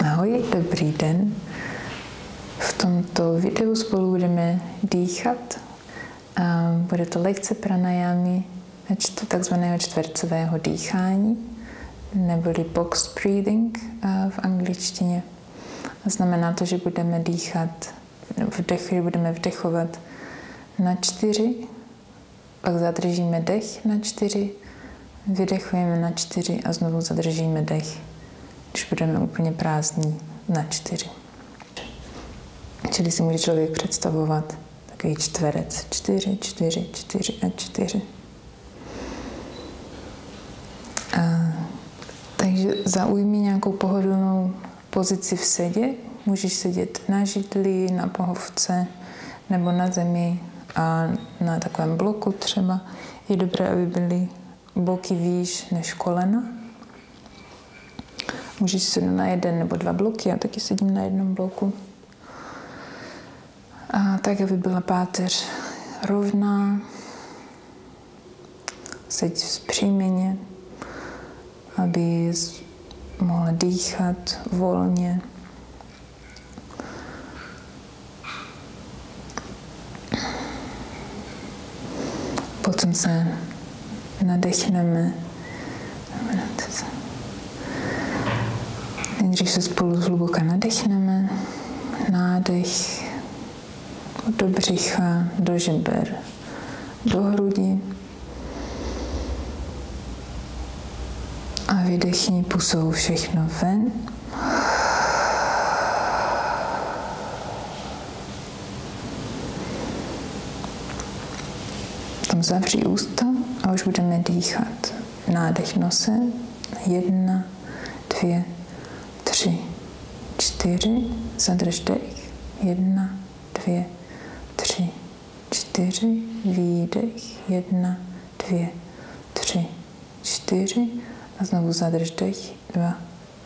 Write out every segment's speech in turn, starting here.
Ahoj, dobrý den. V tomto videu spolu budeme dýchat. Bude to lekce pranajámy takzvaného čtvercového dýchání, neboli box breathing v angličtině. Znamená to, že budeme dýchat, budeme vdechovat na 4, pak zadržíme dech na 4, vydechujeme na 4 a znovu zadržíme dech, když budeme úplně prázdní, na 4. Čili si může člověk představovat takový čtverec. 4, 4, 4 a 4. Takže zaujmi nějakou pohodlnou pozici v sedě. Můžeš sedět na židli, na pohovce nebo na zemi a na takovém bloku třeba. Je dobré, aby byly boky výš než kolena. Můžeš sedět na 1 nebo 2 bloky, já taky sedím na jednom bloku. A tak, aby byla páteř rovná. Seď vzpřímeně, aby mohla dýchat volně. Potom se nadechneme. Nejdřív se spolu zhluboka nadechneme. Nádech do břicha, do žeber, do hrudi. A vydechni pusou všechno ven. Tam zavři ústa a už budeme dýchat. Nádech nosem. 1, 2, 3, 4. Zadrž dech. 1, 2, 3, 4. Výdech. 1, 2, 3, 4. A znovu zadrž dech. 2,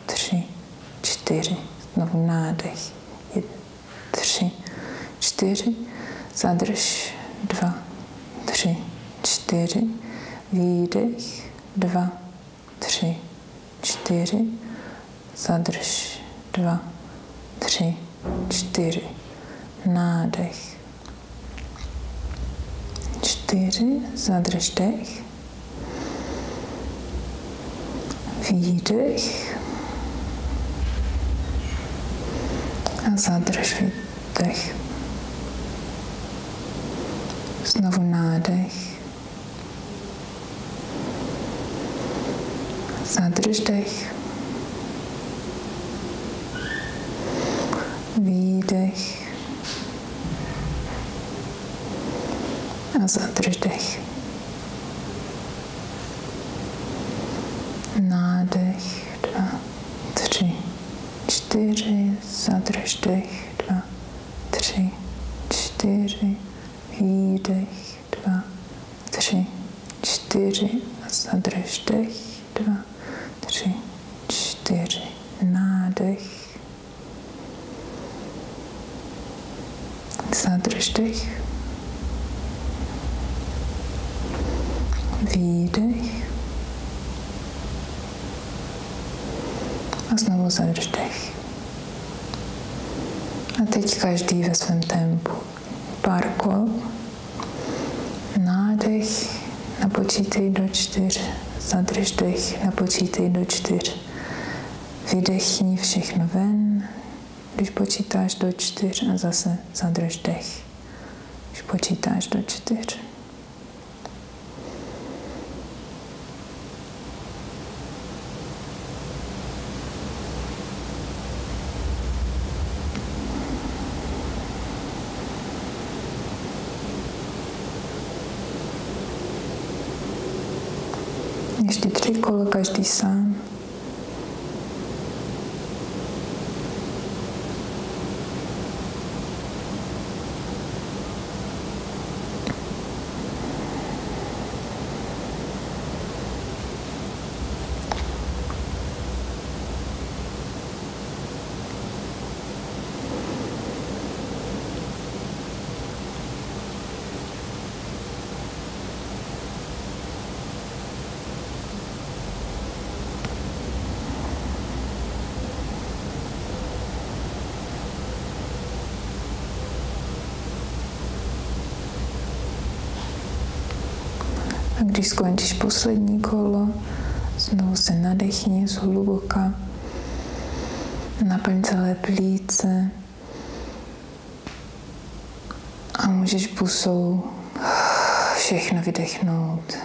3, 4. Znovu nádech. 1, 3, 4. Zadrž 2, 3, 4. Výdech. 2, 3, 4. Zadrž 2, 3, 4. Nádech. 4. Zadrž dech. Výdech. A zadrž dech. Znovu nádech. Zadrž dech. Výdech. A zadrž dech. Nádech. 2, 3, 4. Zadrž dech. 2, 3, 4. Výdech. 2, 3, 4. A zadrž dech. 2, 3, 4. Nádech. Zadrž dech. Výdech. A znovu zadrž dech. A teď každý ve svém tempu. Pár kol. Nádech. Napočítej do 4. Zadrž dech. Napočítej do 4. Vydechni všechno ven. Když počítáš do 4 a zase zadrž dech. Když počítáš do 4. Ještě 3 kola, každý sám. A když skončíš poslední kolo, znovu se nadechni zhluboka, naplň celé plíce a můžeš pusou všechno vydechnout.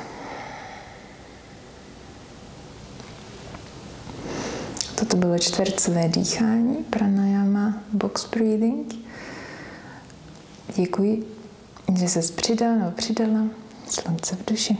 Toto bylo čtvercové dýchání, pranayama, box breathing. Děkuji, že ses přidal nebo přidala slunce v duši.